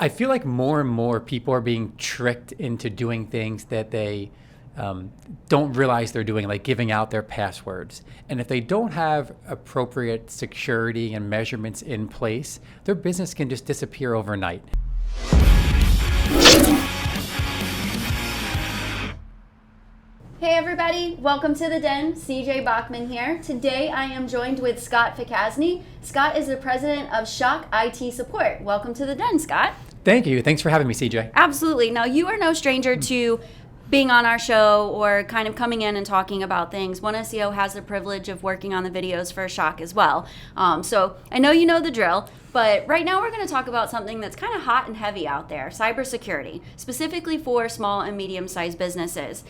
I feel like more and more people are being tricked into doing things that they don't realize they're doing, like giving out their passwords. And if they don't have appropriate security and measurements in place, their business can just disappear overnight. Hey everybody, welcome to the Den. CJ Bachman here. Today I am joined with Scott Fcasni. Scott is the president of SHOCK I.T support. Welcome to the Den, Scott. Thank you. Thanks for having me, CJ. Absolutely. Now, you are no stranger to being on our show or kind of coming in and talking about things. One SEO has the privilege of working on the videos for SHOCK as well. So I know you know the drill, but right now we're going to talk about something that's kind of hot and heavy out there, cybersecurity, specifically for small and medium-sized businesses.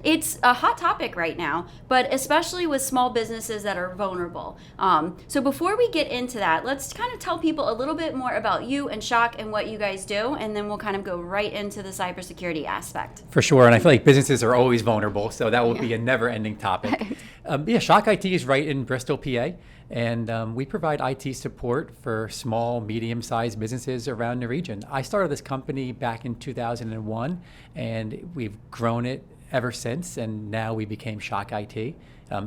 It's a hot topic right now, but especially with small businesses that are vulnerable. So before we get into that, let's kind of tell people a little bit more about you and SHOCK and what you guys do, and then we'll kind of go right into the cybersecurity aspect. For sure, and I feel like businesses are always vulnerable, so that will be a never-ending topic. SHOCK I.T is right in Bristol, PA, and we provide IT support for small, medium-sized businesses around the region. I started this company back in 2001, and we've grown it ever since, and now we became SHOCK I.T.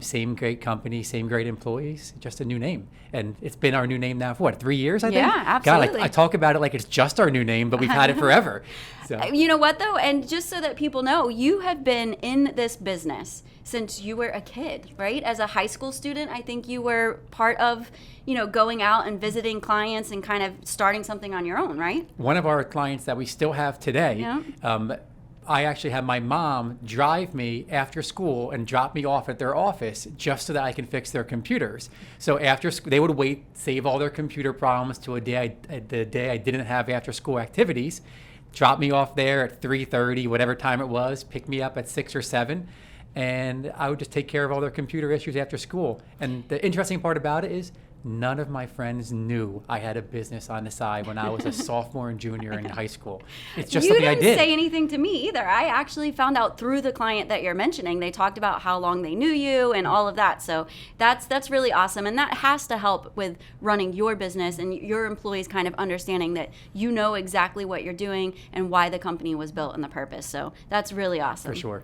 Same great company, same great employees, just a new name. And it's been our new name now for 3 years, I think? Yeah, absolutely. God, I talk about it like it's just our new name, but we've had it forever. So. You know what, though? And just so that people know, you have been in this business since you were a kid, right? As a high school student, I think you were part of, going out and visiting clients and kind of starting something on your own, right? One of our clients that we still have today, I actually had my mom drive me after school and drop me off at their office just so that I can fix their computers. So after school, they would wait, save all their computer problems to the day I didn't have after school activities, drop me off there at 3:30, whatever time it was, pick me up at 6 or 7, and I would just take care of all their computer issues after school. And the interesting part about it is none of my friends knew I had a business on the side when I was a sophomore and junior in high school. It's just something I did. You didn't say anything to me either. I actually found out through the client that you're mentioning. They talked about how long they knew you and all of that. So that's really awesome. And that has to help with running your business and your employees kind of understanding that you know exactly what you're doing and why the company was built and the purpose. So that's really awesome. For sure.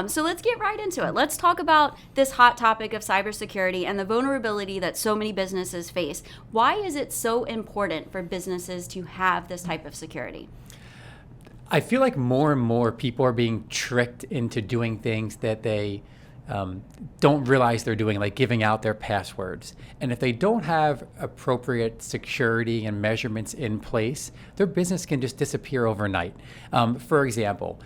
So let's get right into it. Let's talk about this hot topic of cybersecurity and the vulnerability that so many businesses face. Why is it so important for businesses to have this type of security? I feel like more and more people are being tricked into doing things that they don't realize they're doing, like giving out their passwords. And if they don't have appropriate security and measurements in place, their business can just disappear overnight. For example,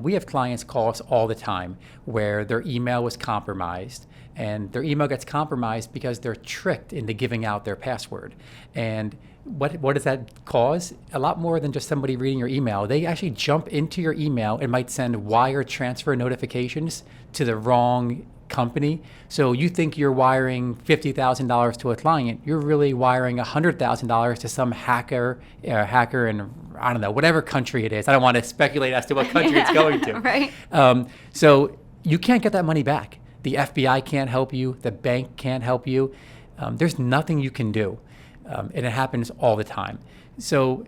we have clients call us all the time where their email was compromised, and their email gets compromised because they're tricked into giving out their password. And what does that cause? A lot more than just somebody reading your email. They actually jump into your email and might send wire transfer notifications to the wrong company. So you think you're wiring $50,000 to a client, you're really wiring $100,000 to some hacker in, I don't know, whatever country it is. I don't want to speculate as to what country it's going to. Right. So you can't get that money back. The FBI can't help you. The bank can't help you. There's nothing you can do. And it happens all the time. So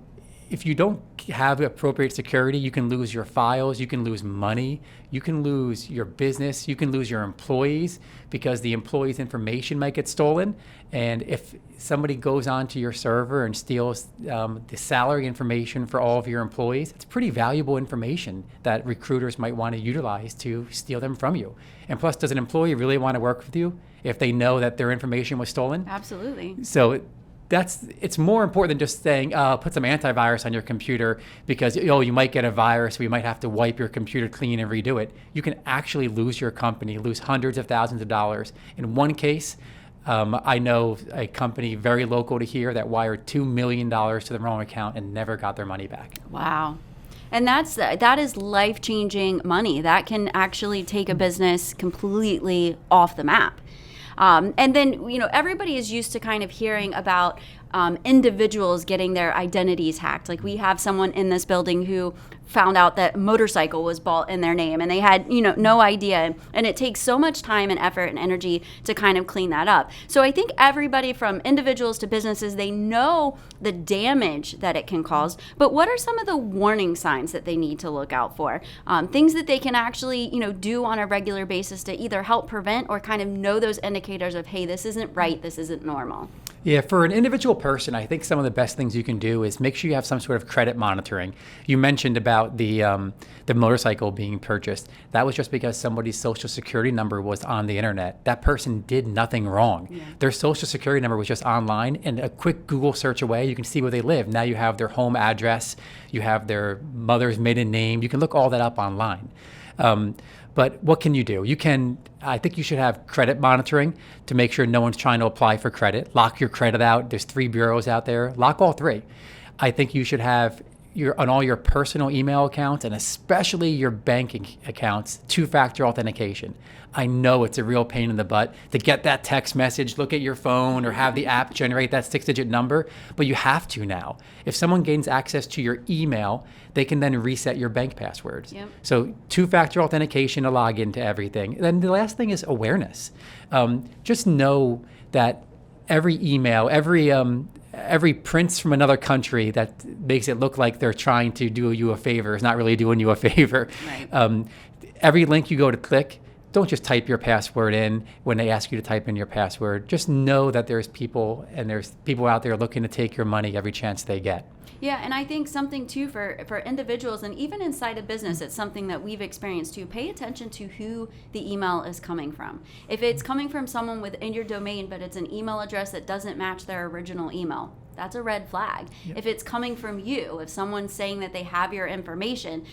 if you don't have appropriate security, you can lose your files, you can lose money, you can lose your business, you can lose your employees because the employees' information might get stolen. And if somebody goes onto your server and steals the salary information for all of your employees, it's pretty valuable information that recruiters might want to utilize to steal them from you. And plus, does an employee really want to work with you if they know that their information was stolen? Absolutely. So it's more important than just saying, put some antivirus on your computer because you might get a virus, we might have to wipe your computer clean and redo it. You can actually lose your company, lose hundreds of thousands of dollars. In one case, I know a company very local to here that wired $2 million to the wrong account and never got their money back. Wow. And that is life-changing money. That can actually take a business completely off the map. And then, everybody is used to kind of hearing about individuals getting their identities hacked. Like, we have someone in this building who found out that a motorcycle was bought in their name, and they had, no idea. And it takes so much time and effort and energy to kind of clean that up. So I think everybody from individuals to businesses, they know the damage that it can cause, but what are some of the warning signs that they need to look out for? Things that they can actually, do on a regular basis to either help prevent or kind of know those indicators of, hey, this isn't right, this isn't normal. Yeah, for an individual person, I think some of the best things you can do is make sure you have some sort of credit monitoring. You mentioned about the motorcycle being purchased. That was just because somebody's social security number was on the internet. That person did nothing wrong. Yeah. Their social security number was just online, and a quick Google search away, you can see where they live. Now you have their home address, you have their mother's maiden name. You can look all that up online. But what can you do? I think you should have credit monitoring to make sure no one's trying to apply for credit. Lock your credit out. There's 3 bureaus out there. Lock all 3. I think you should have on all your personal email accounts, and especially your banking accounts, 2-factor authentication. I know it's a real pain in the butt to get that text message, look at your phone, or have the app generate that 6-digit number, but you have to now. If someone gains access to your email, they can then reset your bank passwords. Yep. So 2-factor authentication to log into everything. Then the last thing is awareness. Just know that every email, every prince from another country that makes it look like they're trying to do you a favor is not really doing you a favor. Right. Every link you go to click, don't just type your password in when they ask you to type in your password. Just know that there's people out there looking to take your money every chance they get. Yeah, and I think something too for individuals, and even inside a business, it's something that we've experienced too. Pay attention to who the email is coming from. If it's coming from someone within your domain, but it's an email address that doesn't match their original email, that's a red flag. Yep. If it's coming from you, if someone's saying that they have your information,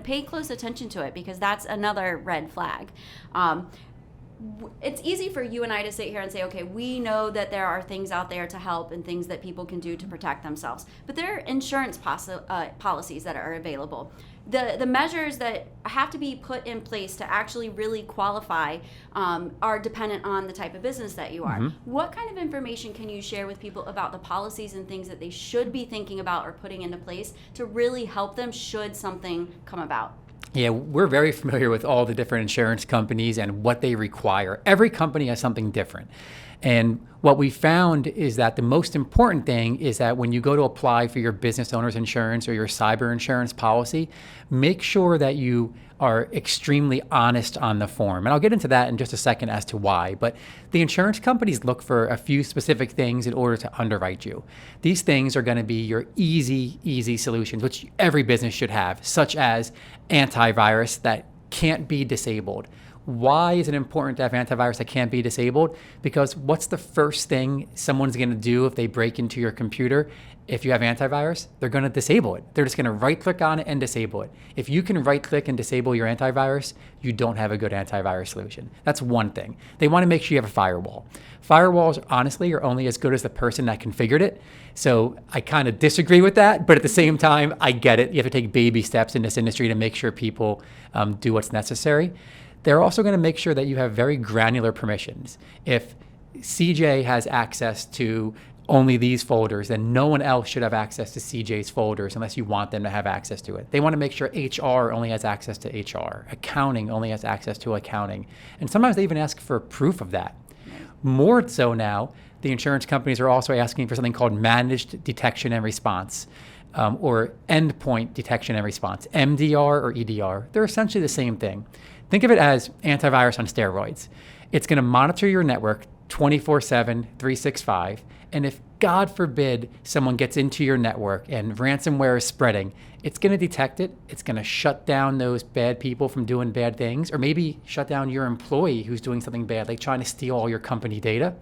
pay close attention to it, because that's another red flag. It's easy for you and I to sit here and say, okay, we know that there are things out there to help and things that people can do to protect themselves. But there are insurance policies that are available. The measures that have to be put in place to actually really qualify are dependent on the type of business that you are. Mm-hmm. What kind of information can you share with people about the policies and things that they should be thinking about or putting into place to really help them should something come about? Yeah, we're very familiar with all the different insurance companies and what they require. Every company has something different. And what we found is that the most important thing is that when you go to apply for your business owner's insurance or your cyber insurance policy, make sure that you are extremely honest on the form. And I'll get into that in just a second as to why. But the insurance companies look for a few specific things in order to underwrite you. These things are going to be your easy solutions, which every business should have, such as antivirus that can't be disabled. Why is it important to have antivirus that can't be disabled? Because what's the first thing someone's going to do if they break into your computer? If you have antivirus, they're going to disable it. They're just going to right-click on it and disable it. If you can right-click and disable your antivirus, you don't have a good antivirus solution. That's one thing. They want to make sure you have a firewall. Firewalls, honestly, are only as good as the person that configured it. So I kind of disagree with that, but at the same time, I get it. You have to take baby steps in this industry to make sure people do what's necessary. They're also going to make sure that you have very granular permissions. If CJ has access to only these folders, then no one else should have access to CJ's folders unless you want them to have access to it. They want to make sure HR only has access to HR. Accounting only has access to accounting. And sometimes they even ask for proof of that. More so now, the insurance companies are also asking for something called managed detection and response. Or endpoint detection and response, MDR or EDR. They're essentially the same thing. Think of it as antivirus on steroids. It's going to monitor your network 24/7, 365, and if, God forbid, someone gets into your network and ransomware is spreading, it's going to detect it. It's going to shut down those bad people from doing bad things, or maybe shut down your employee who's doing something bad, like trying to steal all your company data,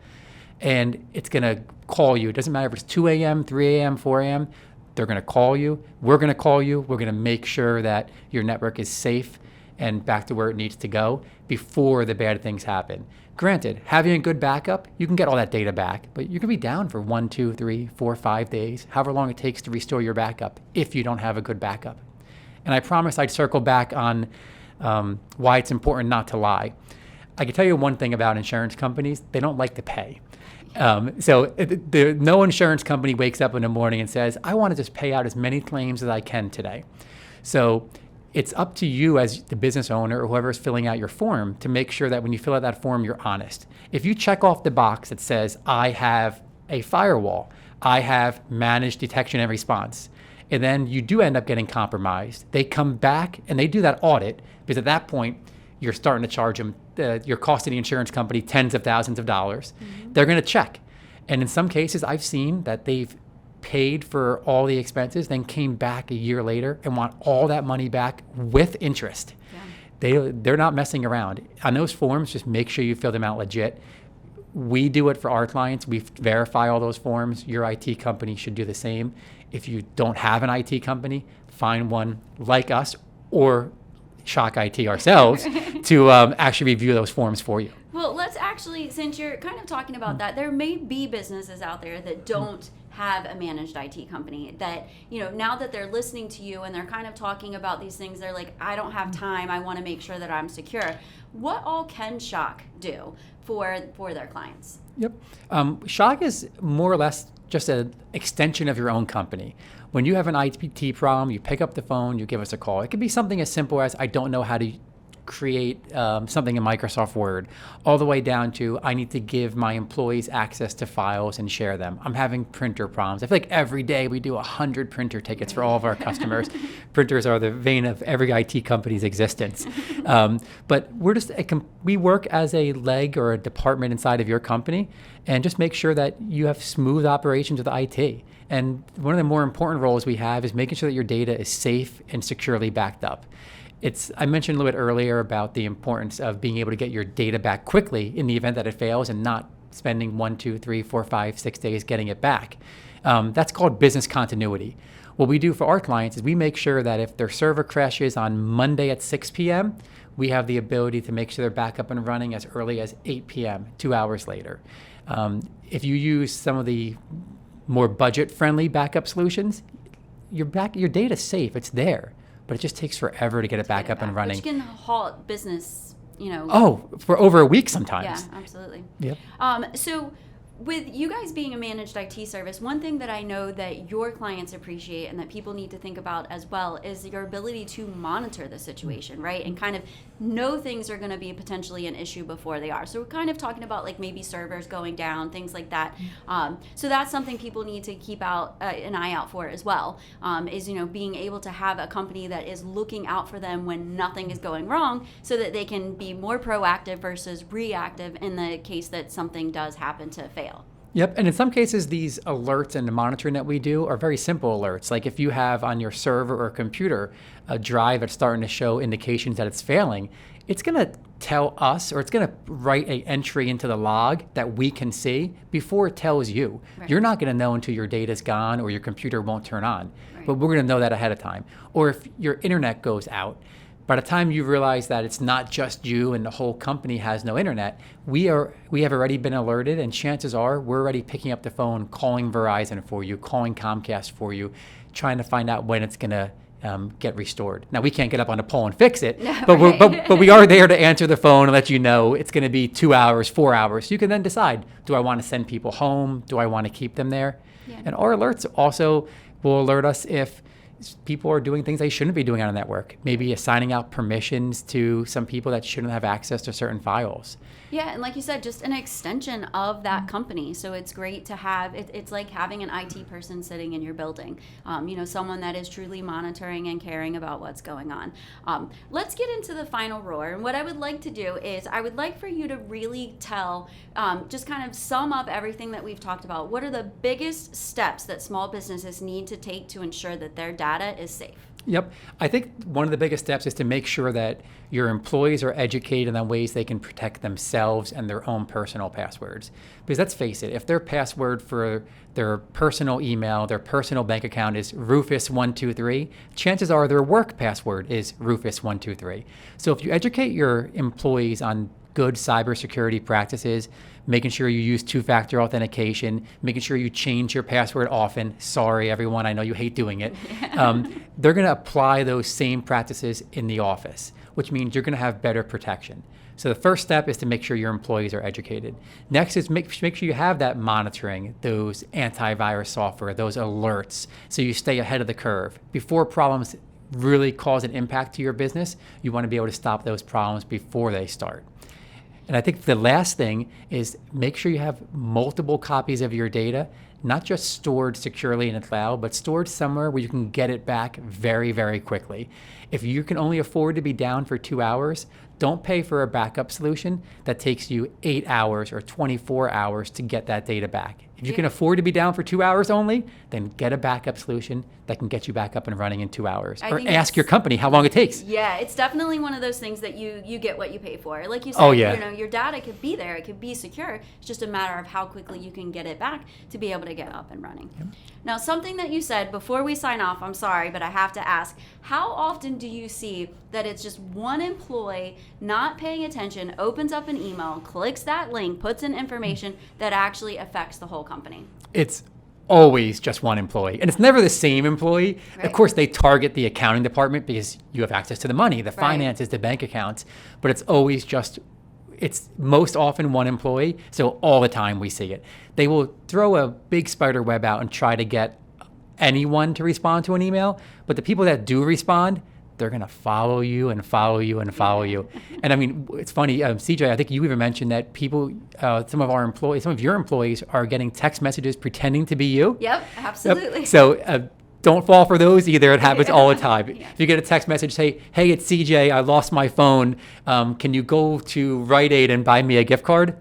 and it's going to call you. It doesn't matter if it's 2 a.m., 3 a.m., 4 a.m., they're going to call you. We're going to call you. We're going to make sure that your network is safe and back to where it needs to go before the bad things happen. Granted, having a good backup, you can get all that data back, but you're going to be down for 1, 2, 3, 4, 5 days, however long it takes to restore your backup if you don't have a good backup. And I promised I'd circle back on why it's important not to lie. I can tell you one thing about insurance companies: they don't like to pay. No insurance company wakes up in the morning and says, I want to just pay out as many claims as I can today. So it's up to you as the business owner or whoever is filling out your form to make sure that when you fill out that form, you're honest. If you check off the box that says, I have a firewall, I have managed detection and response, and then you do end up getting compromised, they come back and they do that audit, because at that point, you're starting to charge them, you're costing the insurance company tens of thousands of dollars. Mm-hmm. They're going to check. And in some cases, I've seen that they've paid for all the expenses, then came back a year later and want all that money back with interest. Yeah. They're not messing around. On those forms, just make sure you fill them out legit. We do it for our clients. We verify all those forms. Your IT company should do the same. If you don't have an IT company, find one like us or SHOCK IT ourselves to actually review those forms for you. Well, let's actually, since you're kind of talking about that, there may be businesses out there that don't have a managed IT company that, now that they're listening to you and they're kind of talking about these things, they're like, I don't have time. I want to make sure that I'm secure. What all can SHOCK do for their clients? Yep. SHOCK is more or less just an extension of your own company. When you have an IT problem, you pick up the phone, you give us a call. It could be something as simple as, I don't know how to create something in Microsoft Word, all the way down to, I need to give my employees access to files and share them. I'm having printer problems. I feel like every day we do 100 printer tickets for all of our customers. Printers are the vein of every IT company's existence. But we work as a leg or a department inside of your company, and just make sure that you have smooth operations with IT. And one of the more important roles we have is making sure that your data is safe and securely backed up. I mentioned a little bit earlier about the importance of being able to get your data back quickly in the event that it fails, and not spending 1, 2, 3, 4, 5, 6 days getting it back. That's called business continuity. What we do for our clients is we make sure that if their server crashes on Monday at 6 p.m., we have the ability to make sure they're back up and running as early as 8 p.m., 2 hours later. If you use some of the more budget-friendly backup solutions, your data's safe. It's there, but it just takes forever to get it back up and running. Which can halt business, for over a week sometimes. Yeah, absolutely. Yep. So with you guys being a managed IT service, one thing that I know that your clients appreciate and that people need to think about as well is your ability to monitor the situation, right? And kind of know things are going to be potentially an issue before they are. So we're kind of talking about like maybe servers going down, things like that. So that's something people need to keep an eye out for as well, is being able to have a company that is looking out for them when nothing is going wrong, so that they can be more proactive versus reactive in the case that something does happen to fail. Yep, and in some cases, these alerts and the monitoring that we do are very simple alerts. Like if you have on your server or computer a drive that's starting to show indications that it's failing, it's going to tell us, or it's going to write an entry into the log that we can see before it tells you. Right. You're not going to know until your data's gone or your computer won't turn on, right. But we're going to know that ahead of time. Or if your internet goes out, by the time you realize that it's not just you and the whole company has no internet, we have already been alerted, and chances are we're already picking up the phone, calling Verizon for you, calling Comcast for you, trying to find out when it's going to get restored. Now, we can't get up on a pole and fix it, but, right. but we are there to answer the phone and let you know it's going to be 2 hours, 4 hours. You can then decide, do I want to send people home? Do I want to keep them there? Yeah. And our alerts also will alert us if people are doing things they shouldn't be doing on a network. Maybe assigning out permissions to some people that shouldn't have access to certain files. Yeah, and like you said, just an extension of that company. So it's great to have, it's like having an IT person sitting in your building, someone that is truly monitoring and caring about what's going on. Let's get into the final roar. And what I would like to do is I would like for you to really tell, just kind of sum up everything that we've talked about. What are the biggest steps that small businesses need to take to ensure that their data is safe? Yep. I think one of the biggest steps is to make sure that your employees are educated on ways they can protect themselves and their own personal passwords. Because let's face it, if their password for their personal email, their personal bank account is Rufus123, chances are their work password is Rufus123. So if you educate your employees on good cybersecurity practices, making sure you use two-factor authentication, making sure you change your password often. Sorry, everyone, I know you hate doing it. They're going to apply those same practices in the office, which means you're going to have better protection. So the first step is to make sure your employees are educated. Next is make sure you have that monitoring, those antivirus software, those alerts, so you stay ahead of the curve. Before problems really cause an impact to your business, you want to be able to stop those problems before they start. And I think the last thing is make sure you have multiple copies of your data, not just stored securely in the cloud, but stored somewhere where you can get it back very, very quickly. If you can only afford to be down for 2 hours, don't pay for a backup solution that takes you 8 hours or 24 hours to get that data back. If you can afford to be down for 2 hours only, then get a backup solution that can get you back up and running in 2 hours. Or ask your company how long it takes. Yeah, it's definitely one of those things that you get what you pay for. Like you said, your data could be there, it could be secure. It's just a matter of how quickly you can get it back to be able to get up and running. Yep. Now, something that you said before we sign off, I'm sorry, but I have to ask, how often do you see that it's just one employee not paying attention, opens up an email, clicks that link, puts in information that actually affects the whole company? It's always just one employee, and it's never the same employee. Right. Of course, they target the accounting department because you have access to the money, the finances, the bank accounts, but it's always it's most often one employee, so all the time we see it. They will throw a big spider web out and try to get anyone to respond to an email, but the people that do respond, they're going to follow you and follow you and follow you. And I mean, it's funny, CJ, I think you even mentioned that people, some of your employees are getting text messages pretending to be you. Yep, absolutely. So don't fall for those either. It happens all the time. Yeah. If you get a text message, say, hey, it's CJ, I lost my phone. Can you go to Rite Aid and buy me a gift card?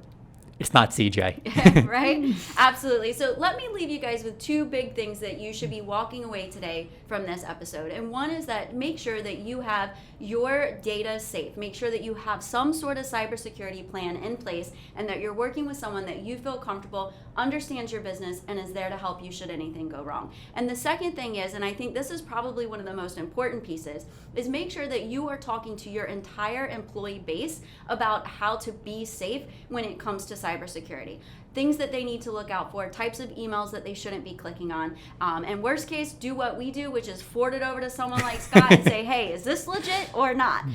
It's not CJ. Right? Absolutely. So let me leave you guys with two big things that you should be walking away today from this episode. And one is that make sure that you have your data safe. Make sure that you have some sort of cybersecurity plan in place and that you're working with someone that you feel comfortable, understands your business, and is there to help you should anything go wrong. And the second thing is, and I think this is probably one of the most important pieces, is make sure that you are talking to your entire employee base about how to be safe when it comes to cybersecurity. Things that they need to look out for, types of emails that they shouldn't be clicking on. And worst case, do what we do, which is forward it over to someone like Scott and say, hey, is this legit or not?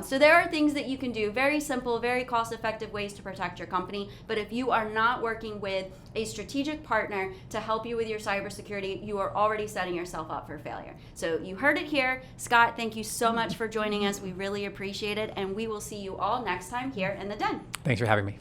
So there are things that you can do, very simple, very cost-effective ways to protect your company. But if you are not working with a strategic partner to help you with your cybersecurity, you are already setting yourself up for failure. So you heard it here. Scott, thank you so much for joining us. We really appreciate it. And we will see you all next time here in the Den. Thanks for having me.